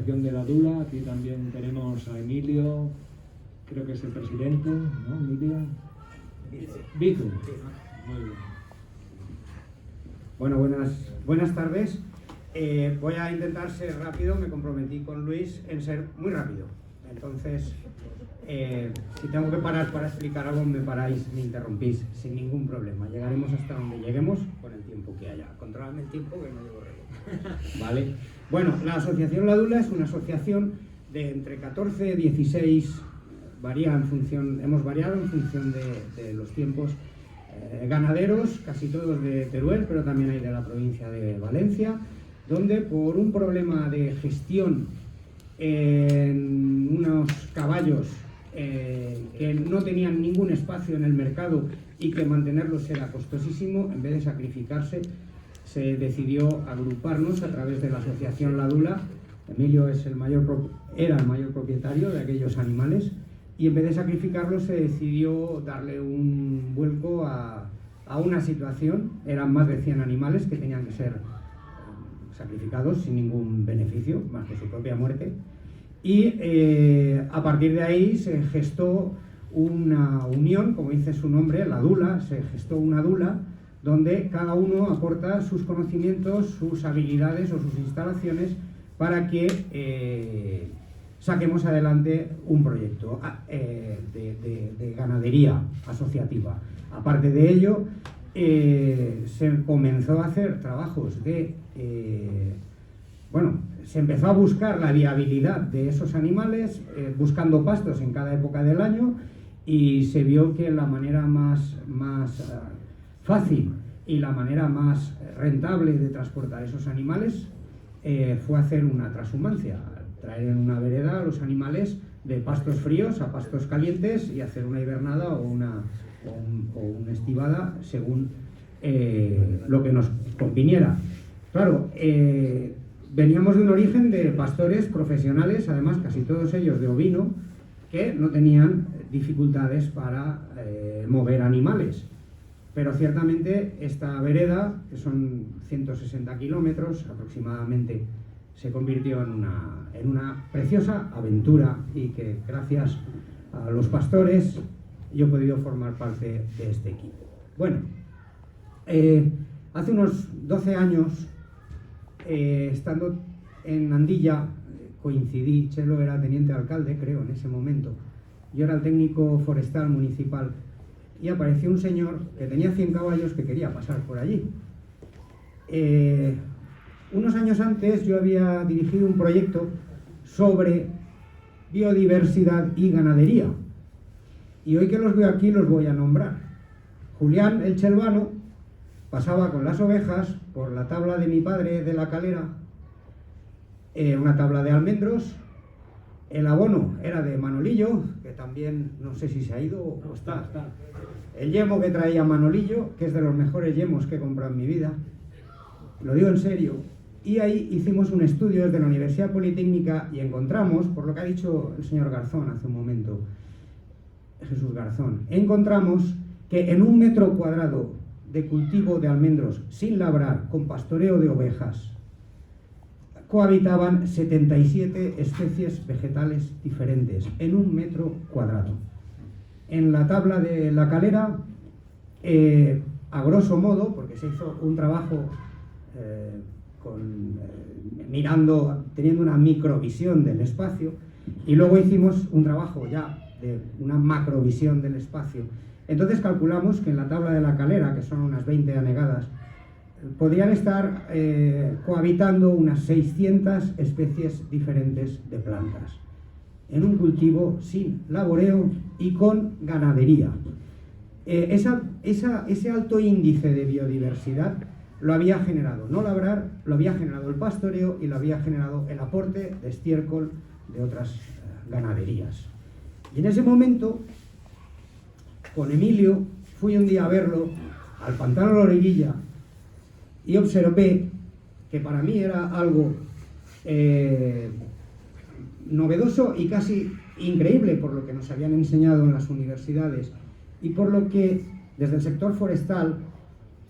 Asociación de la Dula. Aquí también tenemos a Emilio, creo que es el presidente, ¿no, Emilio? Vitu. Muy bien. Bueno, buenas tardes. Voy a intentar ser rápido. Me comprometí con Luis en ser muy rápido. Entonces, si tengo que parar para explicar algo, me paráis, me interrumpís, sin ningún problema. Llegaremos hasta donde lleguemos con el tiempo que haya. Controladme el tiempo, que no llevo reloj. ¿Vale? Bueno, la Asociación La Dula es una asociación de entre 14 y 16, hemos variado en función de los tiempos. Ganaderos, casi todos de Teruel, pero también hay de la provincia de Valencia, donde por un problema de gestión en unos caballos que no tenían ningún espacio en el mercado y que mantenerlos era costosísimo, en vez de sacrificarse, se decidió agruparnos a través de la Asociación La Dula. Emilio era el mayor propietario de aquellos animales, y en vez de sacrificarlo se decidió darle un vuelco a una situación. Eran más de 100 animales que tenían que ser sacrificados sin ningún beneficio, más que su propia muerte. Y a partir de ahí se gestó una unión, como dice su nombre, la Dula. Se gestó una Dula donde cada uno aporta sus conocimientos, sus habilidades o sus instalaciones para que saquemos adelante un proyecto de ganadería asociativa. Aparte de ello, se comenzó a hacer trabajos se empezó a buscar la viabilidad de esos animales, buscando pastos en cada época del año, y se vio que la manera más fácil y la manera más rentable de transportar esos animales fue hacer una transhumancia, traer en una vereda a los animales de pastos fríos a pastos calientes y hacer una hibernada o una estibada según lo que nos conviniera. Claro, veníamos de un origen de pastores profesionales, además casi todos ellos de ovino, que no tenían dificultades para mover animales. Pero ciertamente esta vereda, que son 160 kilómetros aproximadamente, se convirtió en una preciosa aventura, y que gracias a los pastores yo he podido formar parte de este equipo. Bueno, hace unos 12 años, estando en Andilla, coincidí. Chelo era teniente alcalde, creo, en ese momento. Yo era el técnico forestal municipal, y apareció un señor que tenía 100 caballos que quería pasar por allí. Unos años antes yo había dirigido un proyecto sobre biodiversidad y ganadería, y hoy que los veo aquí los voy a nombrar. Julián, el chelvano, pasaba con las ovejas por la tabla de mi padre de la Calera, una tabla de almendros. El abono era de Manolillo, que también no sé si se ha ido o está. El yemo que traía Manolillo, que es de los mejores yemos que he comprado en mi vida, lo digo en serio. Y ahí hicimos un estudio desde la Universidad Politécnica y encontramos, por lo que ha dicho el señor Garzón hace un momento, Jesús Garzón, encontramos que en 1 metro cuadrado de cultivo de almendros sin labrar, con pastoreo de ovejas, cohabitaban 77 especies vegetales diferentes en 1 metro cuadrado. En la tabla de la Calera, a grosso modo, porque se hizo un trabajo teniendo una microvisión del espacio, y luego hicimos un trabajo ya de una macrovisión del espacio. Entonces calculamos que en la tabla de la Calera, que son unas 20 anegadas, podrían estar cohabitando unas 600 especies diferentes de plantas, en un cultivo sin laboreo y con ganadería. Ese alto índice de biodiversidad lo había generado no labrar, lo había generado el pastoreo, y lo había generado el aporte de estiércol de otras ganaderías. Y en ese momento, con Emilio, fui un día a verlo al pantano de la Origuilla, y observé que para mí era algo novedoso y casi increíble por lo que nos habían enseñado en las universidades, y por lo que desde el sector forestal,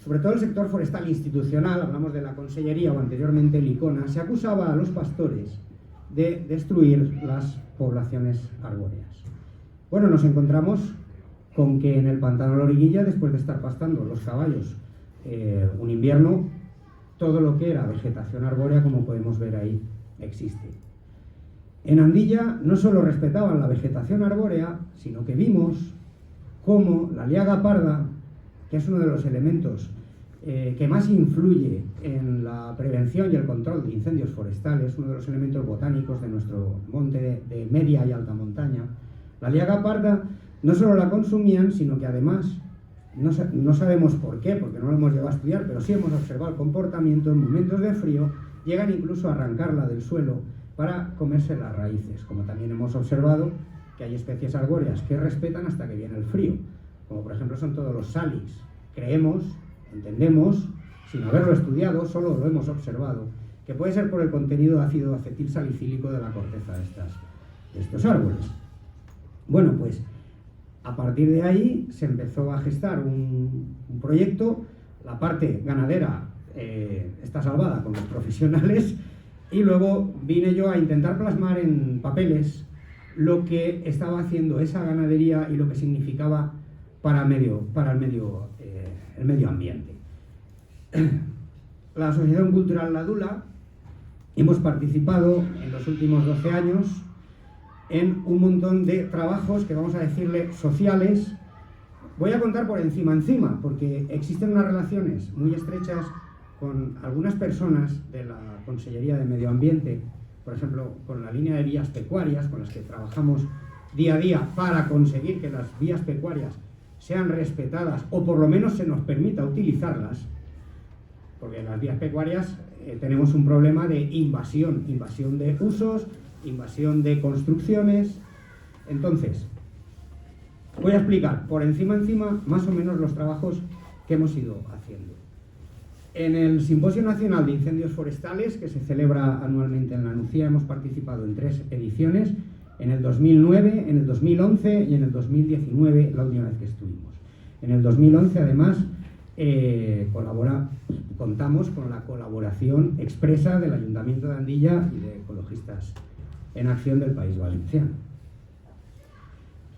sobre todo el sector forestal institucional, hablamos de la Consellería o anteriormente el ICONA, se acusaba a los pastores de destruir las poblaciones arbóreas. Bueno, nos encontramos con que en el pantano de la Origuilla, después de estar pastando los caballos un invierno, todo lo que era vegetación arbórea, como podemos ver ahí, existe. En Andilla no solo respetaban la vegetación arbórea, sino que vimos cómo la liaga parda, que es uno de los elementos que más influye en la prevención y el control de incendios forestales, uno de los elementos botánicos de nuestro monte de media y alta montaña, la liaga parda no solo la consumían, sino que además, no sabemos por qué, porque no lo hemos llegado a estudiar, pero sí hemos observado el comportamiento en momentos de frío, llegan incluso a arrancarla del suelo para comerse las raíces, como también hemos observado que hay especies arbóreas que respetan hasta que viene el frío, como por ejemplo son todos los salix. Creemos, entendemos, sin haberlo estudiado, solo lo hemos observado, que puede ser por el contenido de ácido acetil salicílico de la corteza de estos árboles. Bueno, pues a partir de ahí se empezó a gestar un proyecto. La parte ganadera está salvada con los profesionales, y luego vine yo a intentar plasmar en papeles lo que estaba haciendo esa ganadería y lo que significaba para el medio ambiente. La Asociación Cultural La Dula hemos participado en los últimos 12 años en un montón de trabajos que vamos a decirle sociales. Voy a contar por encima, porque existen unas relaciones muy estrechas con algunas personas de la Consellería de Medio Ambiente, por ejemplo, con la línea de vías pecuarias, con las que trabajamos día a día para conseguir que las vías pecuarias sean respetadas, o por lo menos se nos permita utilizarlas, porque en las vías pecuarias tenemos un problema de invasión de usos, invasión de construcciones. Entonces, voy a explicar por encima más o menos los trabajos que hemos ido haciendo. En el Simposio Nacional de Incendios Forestales, que se celebra anualmente en La Nucía, hemos participado en 3 ediciones, en el 2009, en el 2011 y en el 2019, la última vez que estuvimos. En el 2011, además, contamos con la colaboración expresa del Ayuntamiento de Andilla y de Ecologistas en Acción del País Valenciano.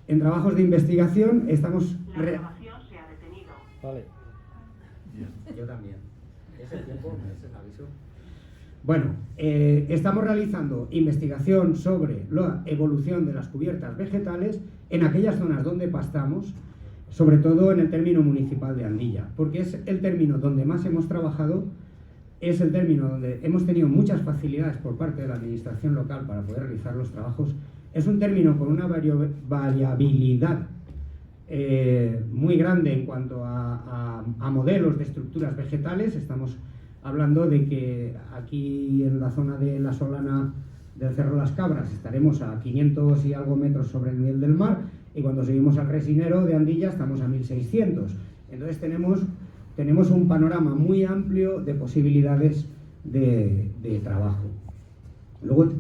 En trabajos de investigación estamos... La grabación se ha detenido. Vale. Yo también. ¿Ese tiempo? ¿Ese es el aviso? Bueno, estamos realizando investigación sobre la evolución de las cubiertas vegetales en aquellas zonas donde pastamos, sobre todo en el término municipal de Andilla, porque es el término donde más hemos trabajado, es el término donde hemos tenido muchas facilidades por parte de la administración local para poder realizar los trabajos. Es un término con una variabilidad muy grande en cuanto a modelos de estructuras vegetales. Estamos hablando de que aquí en la zona de la Solana del Cerro Las Cabras estaremos a 500 y algo metros sobre el nivel del mar, y cuando seguimos al Resinero de Andilla estamos a 1600. Entonces tenemos un panorama muy amplio de posibilidades de trabajo. Luego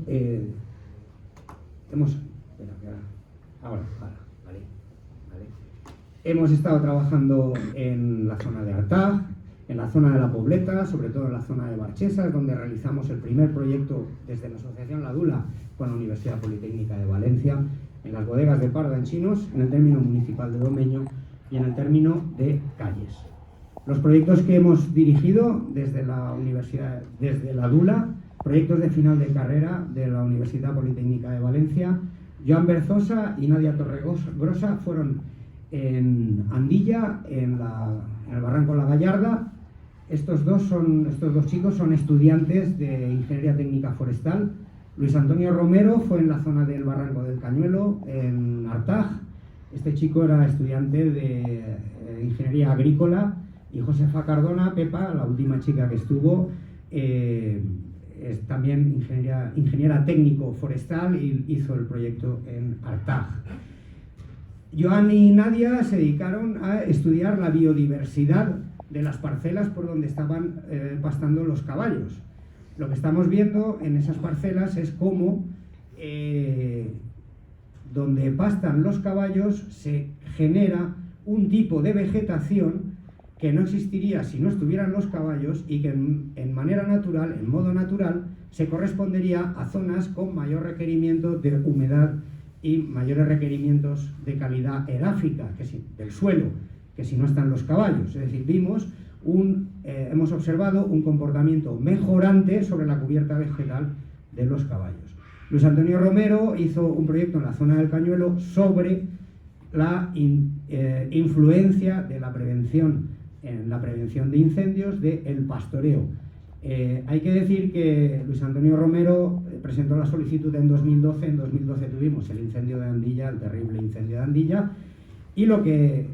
hemos estado trabajando en la zona de Artag, en la zona de La Pobleta, sobre todo en la zona de Barchesas, donde realizamos el primer proyecto desde la Asociación La Dula con la Universidad Politécnica de Valencia, en las bodegas de Parda en Chinos, en el término municipal de Domeño y en el término de Calles. Los proyectos que hemos dirigido desde la Universidad, desde La Dula, proyectos de final de carrera de la Universidad Politécnica de Valencia, Joan Berzosa y Nadia Torregrosa fueron en Andilla, en el Barranco La Gallarda. Estos dos chicos son estudiantes de Ingeniería Técnica Forestal. Luis Antonio Romero fue en la zona del Barranco del Cañuelo, en Artag. Este chico era estudiante de Ingeniería Agrícola. Y Josefa Cardona, Pepa, la última chica que estuvo, es también ingeniera técnico forestal y hizo el proyecto en Artag. Joan y Nadia se dedicaron a estudiar la biodiversidad de las parcelas por donde estaban pastando los caballos. Lo que estamos viendo en esas parcelas es cómo donde pastan los caballos se genera un tipo de vegetación que no existiría si no estuvieran los caballos y que en manera natural, en modo natural, se correspondería a zonas con mayor requerimiento de humedad y mayores requerimientos de calidad edáfica del suelo, que si no están los caballos. Es decir, hemos observado un comportamiento mejorante sobre la cubierta vegetal de los caballos. Luis Antonio Romero hizo un proyecto en la zona del Cañuelo sobre la influencia de la prevención de incendios del pastoreo. Hay que decir que Luis Antonio Romero presentó la solicitud en 2012. En 2012 tuvimos el incendio de Andilla, el terrible incendio de Andilla, y lo que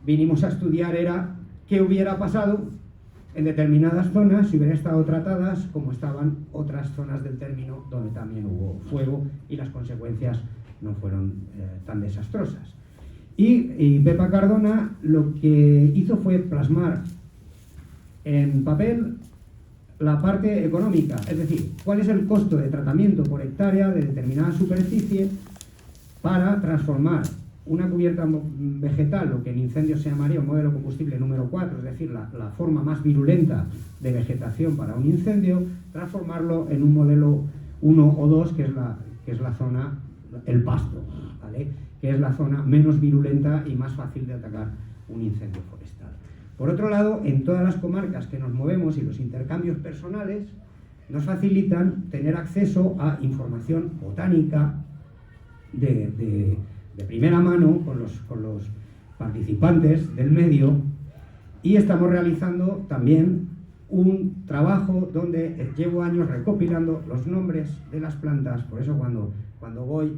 vinimos a estudiar era qué hubiera pasado en determinadas zonas si hubieran estado tratadas como estaban otras zonas del término donde también hubo fuego y las consecuencias no fueron tan desastrosas. Y Pepa Cardona lo que hizo fue plasmar en papel la parte económica, es decir, cuál es el costo de tratamiento por hectárea de determinada superficie para transformar una cubierta vegetal, lo que en incendios se llamaría un modelo combustible número 4, es decir, la forma más virulenta de vegetación para un incendio, transformarlo en un modelo 1 o 2, que es la zona, el pasto, ¿vale?, que es la zona menos virulenta y más fácil de atacar un incendio forestal. Por otro lado, en todas las comarcas que nos movemos y los intercambios personales nos facilitan tener acceso a información botánica de primera mano con los participantes del medio, y estamos realizando también un trabajo donde llevo años recopilando los nombres de las plantas. Por eso cuando voy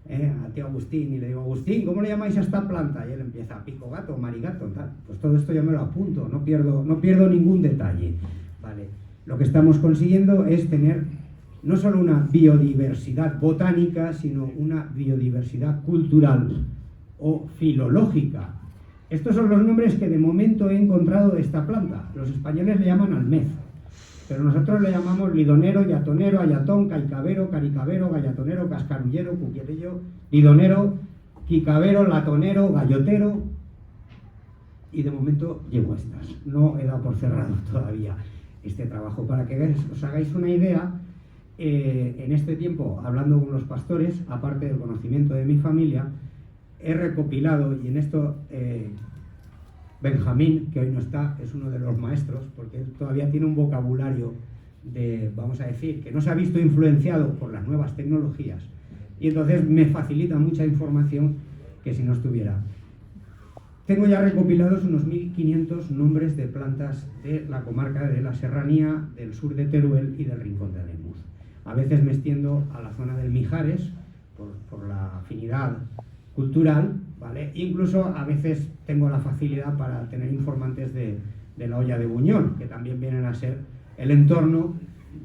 a tío Agustín y le digo: Agustín, ¿cómo le llamáis a esta planta? Y él empieza: pico gato, marigato, tal. Pues todo esto yo me lo apunto, no pierdo ningún detalle, ¿vale? Lo que estamos consiguiendo es tener no solo una biodiversidad botánica, sino una biodiversidad cultural o filológica. Estos son los nombres que de momento he encontrado de esta planta. Los españoles le llaman almez, pero nosotros le llamamos lidonero, yatonero, ayatón, caicavero, caricavero, gallatonero, cascarullero, cuquierillo, lidonero, quicavero, latonero, gallotero, y de momento llevo estas. No he dado por cerrado todavía este trabajo. Para que os hagáis una idea, en este tiempo, hablando con los pastores, aparte del conocimiento de mi familia, he recopilado, y en esto Benjamín, que hoy no está, es uno de los maestros, porque él todavía tiene un vocabulario vamos a decir, que no se ha visto influenciado por las nuevas tecnologías, y entonces me facilita mucha información que si no estuviera. Tengo ya recopilados unos 1500 nombres de plantas de la comarca de la Serranía, del sur de Teruel y del Rincón de Ademuz. A veces me extiendo a la zona del Mijares, por la afinidad cultural, ¿vale? Incluso a veces tengo la facilidad para tener informantes de la Hoya de Buñol, que también vienen a ser el entorno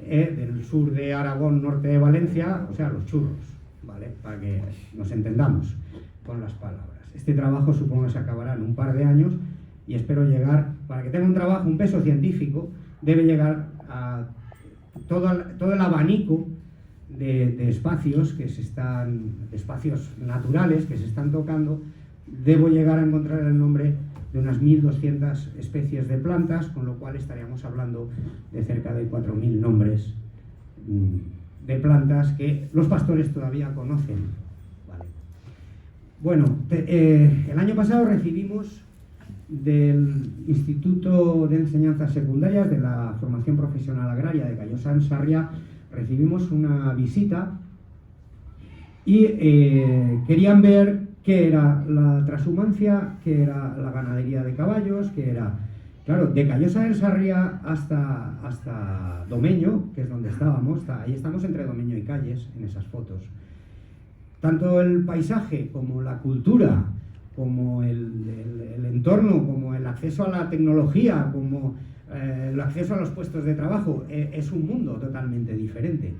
del sur de Aragón, norte de Valencia, o sea, los churros, ¿vale?, para que nos entendamos con las palabras. Este trabajo supongo que se acabará en un par de años, y espero llegar, para que tenga un trabajo, un peso científico, debe llegar a todo el abanico de espacios espacios naturales que se están tocando. Debo llegar a encontrar el nombre de unas 1200 especies de plantas, con lo cual estaríamos hablando de cerca de 4000 nombres de plantas que los pastores todavía conocen, ¿vale? Bueno, el año pasado recibimos del Instituto de Enseñanzas Secundarias de la Formación Profesional Agraria de Callosa en Sarriá, recibimos una visita y querían ver qué era la trashumancia, qué era la ganadería de caballos, qué era, claro, de Callosa del Sarriá hasta Domeño, que es donde estábamos. Ahí estamos entre Domeño y Calles en esas fotos. Tanto el paisaje como la cultura, como el entorno, como el acceso a la tecnología, como el acceso a los puestos de trabajo, es un mundo totalmente diferente.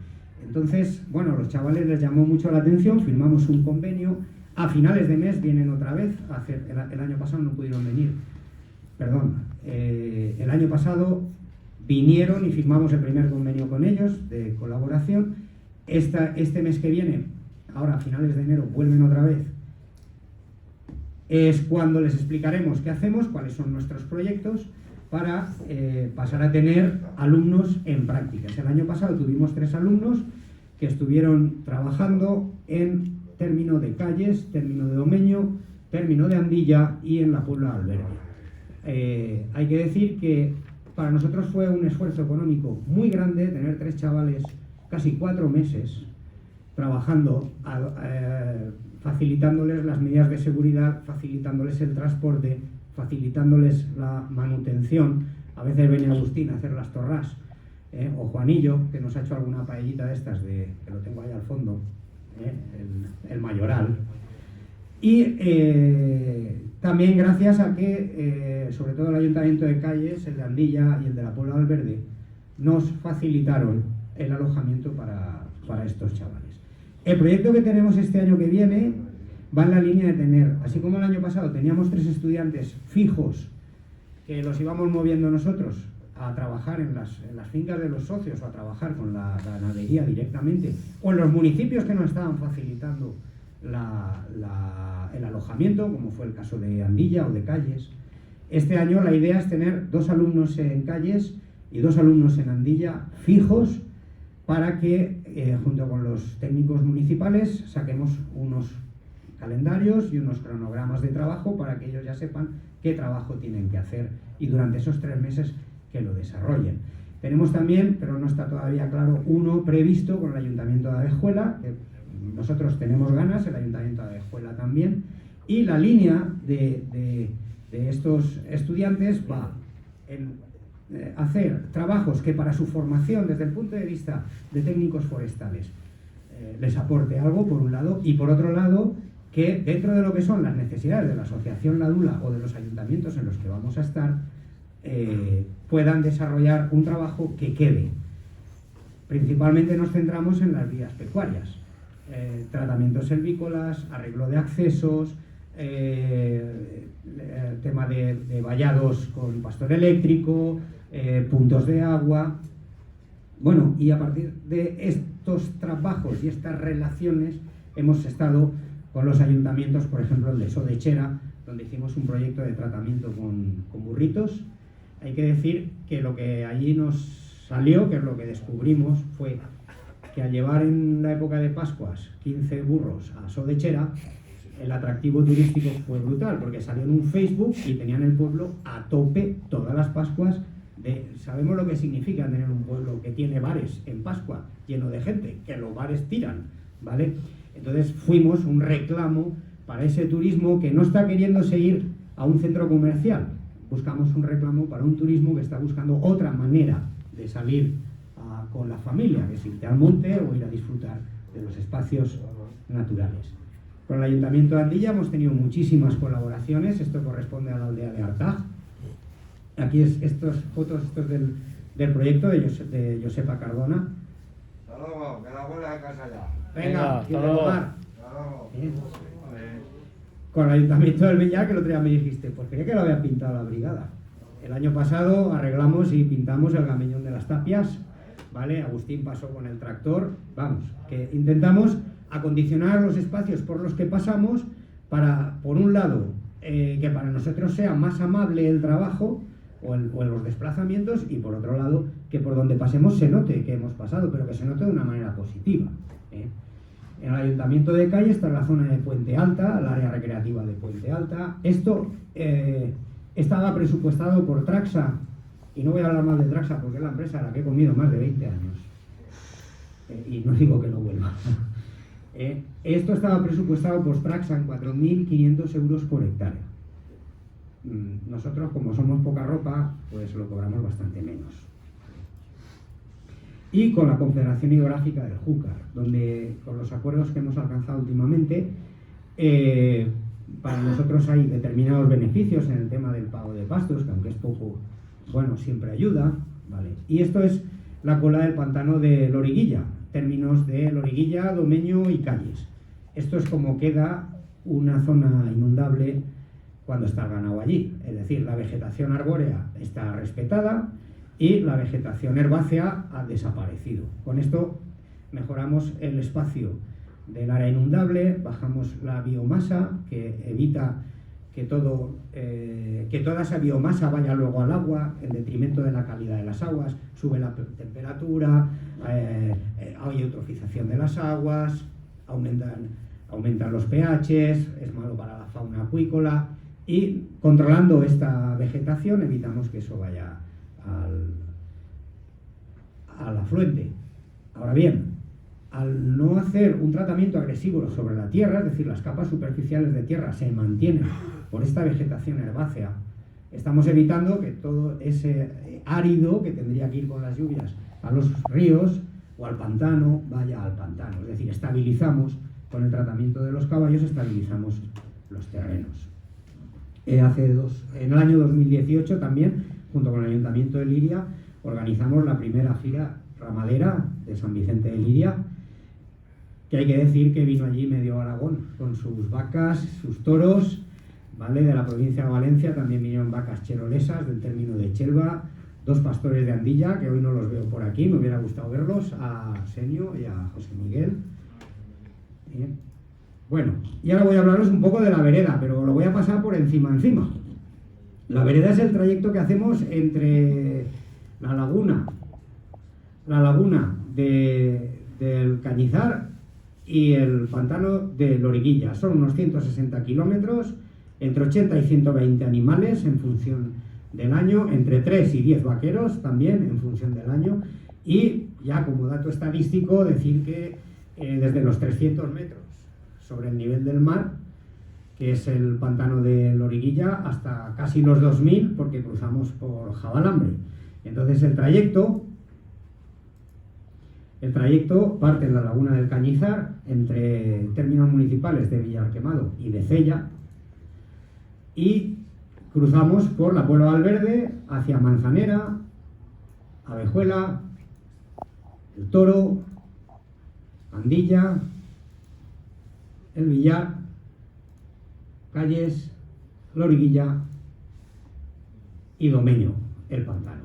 Entonces, bueno, a los chavales les llamó mucho la atención, firmamos un convenio. A finales de mes vienen otra vez, el año pasado no pudieron venir, perdón, el año pasado vinieron y firmamos el primer convenio con ellos de colaboración. Este mes que viene, ahora a finales de enero, vuelven otra vez. Es cuando les explicaremos qué hacemos, cuáles son nuestros proyectos, para pasar a tener alumnos en prácticas. El año pasado tuvimos 3 alumnos que estuvieron trabajando en término de Calles, término de Domeño, término de Andilla y en la Puebla de Albergue. Hay que decir que para nosotros fue un esfuerzo económico muy grande tener 3 chavales, casi 4 meses, trabajando, facilitándoles las medidas de seguridad, facilitándoles el transporte, facilitándoles la manutención. A veces venía Agustín a hacer las torras, o Juanillo, que nos ha hecho alguna paellita de estas, que lo tengo ahí al fondo, el mayoral. Y también gracias a que, sobre todo el Ayuntamiento de Calles, el de Andilla y el de la Puebla de Albergue, nos facilitaron el alojamiento para estos chavales. El proyecto que tenemos este año que viene va en la línea de tener, así como el año pasado teníamos 3 estudiantes fijos que los íbamos moviendo nosotros a trabajar en las fincas de los socios o a trabajar con la ganadería directamente, o en los municipios que nos estaban facilitando el alojamiento, como fue el caso de Andilla o de Calles. Este año la idea es tener 2 alumnos en Calles y 2 alumnos en Andilla fijos, para que junto con los técnicos municipales saquemos unos calendarios y unos cronogramas de trabajo para que ellos ya sepan qué trabajo tienen que hacer y durante esos 3 meses que lo desarrollen. Tenemos también, pero no está todavía claro, uno previsto con el Ayuntamiento de Avejuela, que nosotros tenemos ganas, el Ayuntamiento de Avejuela también, y la línea de estos estudiantes va en hacer trabajos que para su formación desde el punto de vista de técnicos forestales les aporte algo, por un lado, y por otro lado, que dentro de lo que son las necesidades de la Asociación La Dula o de los ayuntamientos en los que vamos a estar, puedan desarrollar un trabajo que quede. Principalmente nos centramos en las vías pecuarias, tratamientos selvícolas, arreglo de accesos, tema de vallados con pastor eléctrico, puntos de agua. Bueno, y a partir de estos trabajos y estas relaciones hemos estado con los ayuntamientos, por ejemplo el de Sodechera, donde hicimos un proyecto de tratamiento con burritos. Hay que decir que lo que allí nos salió, que es lo que descubrimos, fue que al llevar en la época de Pascuas 15 burros a Sodechera, el atractivo turístico fue brutal, porque salió en un Facebook y tenían el pueblo a tope todas las Pascuas. Sabemos lo que significa tener un pueblo que tiene bares en Pascua, lleno de gente, que los bares tiran, ¿vale? Entonces fuimos un reclamo para ese turismo que no está queriéndose ir a un centro comercial. Buscamos un reclamo para un turismo que está buscando otra manera de salir con la familia, que es irte al monte o ir a disfrutar de los espacios naturales. Con el Ayuntamiento de Andilla hemos tenido muchísimas colaboraciones. Esto corresponde a la aldea de Artaj. Aquí estas fotos del proyecto de Josepa Cardona. Hasta luego, que la abuela de casa ya. Venga, hasta luego. tomar. Hasta luego. Con el Ayuntamiento del Villar, que el otro día me dijiste, pues quería que lo había pintado la brigada. El año pasado arreglamos y pintamos el Gameñón de las Tapias, ¿vale? Agustín pasó con el tractor. Vamos, que intentamos acondicionar los espacios por los que pasamos para, por un lado, que para nosotros sea más amable el trabajo o en los desplazamientos, y por otro lado, que por donde pasemos se note que hemos pasado, pero que se note de una manera positiva, ¿eh? En el Ayuntamiento de Calles está la zona de Puente Alta, el área recreativa de Puente Alta. Esto estaba presupuestado por Traxa, y no voy a hablar más de Traxa porque es la empresa a la que he comido más de 20 años, y no digo que no vuelva. Esto estaba presupuestado por Traxa en 4.500 euros por hectárea. Nosotros, como somos poca ropa, pues lo cobramos bastante menos. Y con la Confederación Hidrográfica del Júcar, donde con los acuerdos que hemos alcanzado últimamente, para nosotros hay determinados beneficios en el tema del pago de pastos, que aunque es poco, bueno, siempre ayuda, ¿vale? Y esto es la cola del pantano de Loriguilla, términos de Loriguilla, Domeño y Calles. Esto es como queda una zona inundable cuando está el ganado allí, es decir, la vegetación arbórea está respetada y la vegetación herbácea ha desaparecido. Con esto mejoramos el espacio del área inundable, bajamos la biomasa, que evita que toda esa biomasa vaya luego al agua, en detrimento de la calidad de las aguas, sube la temperatura, hay eutrofización de las aguas, aumentan los pHs, es malo para la fauna acuícola, y controlando esta vegetación evitamos que eso vaya al afluente. Ahora bien, al no hacer un tratamiento agresivo sobre la tierra, es decir, las capas superficiales de tierra se mantienen por esta vegetación herbácea, estamos evitando que todo ese árido que tendría que ir con las lluvias a los ríos o al pantano vaya al pantano. Es decir, estabilizamos con el tratamiento de los caballos, estabilizamos los terrenos. En el año 2018 también, junto con el Ayuntamiento de Liria, organizamos la primera gira ramadera de San Vicente de Liria, que hay que decir que vino allí medio Aragón con sus vacas, sus toros, ¿vale? De la provincia de Valencia también vinieron vacas cherolesas del término de Chelva, 2 pastores de Andilla, que hoy no los veo por aquí, me hubiera gustado verlos, a Senio y a José Miguel. Bien. Bueno, y ahora voy a hablaros un poco de la vereda, pero lo voy a pasar por encima. La vereda es el trayecto que hacemos entre la laguna del Cañizar y el pantano de Loriguilla. Son unos 160 kilómetros, entre 80 y 120 animales en función del año, entre 3 y 10 vaqueros también en función del año, y ya como dato estadístico decir que desde los 300 metros sobre el nivel del mar, que es el pantano de Loriguilla, hasta casi los 2000, porque cruzamos por Jabalambre. Entonces el trayecto parte en la laguna del Cañizar, entre términos municipales de Villarquemado y de Cella, y cruzamos por la Puebla de Valverde hacia Manzanera, Abejuela, El Toro, Andilla, El Villar, Calles, Loriguilla y Domeño, el pantano.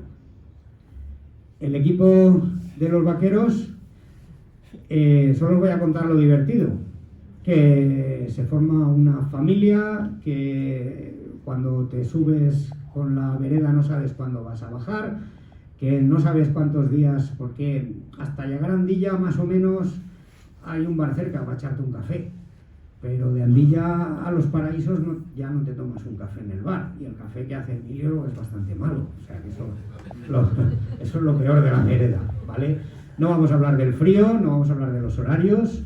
El equipo de los vaqueros, solo os voy a contar lo divertido, que se forma una familia, que cuando te subes con la vereda no sabes cuándo vas a bajar, que no sabes cuántos días, porque hasta llegar a Andilla más o menos hay un bar cerca para echarte un café, pero de Andilla a Los Paraísos ya no te tomas un café en el bar, y el café que hace Emilio es bastante malo, o sea que eso es lo peor de la vereda, ¿vale? No vamos a hablar del frío, no vamos a hablar de los horarios,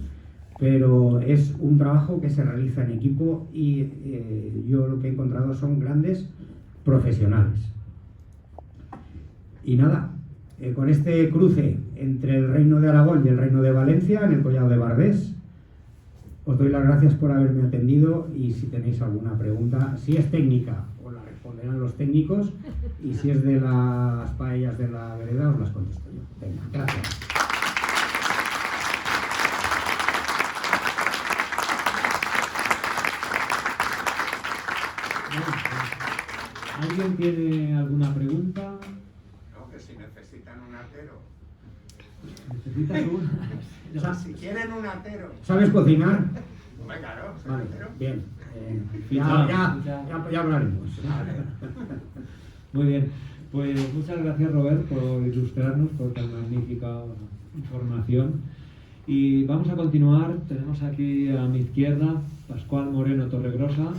pero es un trabajo que se realiza en equipo, y yo lo que he encontrado son grandes profesionales. Y nada, con este cruce entre el Reino de Aragón y el Reino de Valencia, en el Collado de Bardés, os doy las gracias por haberme atendido, y si tenéis alguna pregunta, si es técnica, os la responderán los técnicos, y si es de las paellas de la vereda, os las contesto yo. Venga, gracias. ¿Alguien tiene alguna pregunta? No, que si necesitan un atero. ¿Necesitas una? O sea, si quieren un atero. ¿Sabes cocinar? Hombre, claro, soy Vale, atero. bien. Ya hablaremos. Muy bien. Pues muchas gracias, Robert, por ilustrarnos, por tan magnífica información. Y vamos a continuar. Tenemos aquí a mi izquierda Pascual Moreno Torregrosa,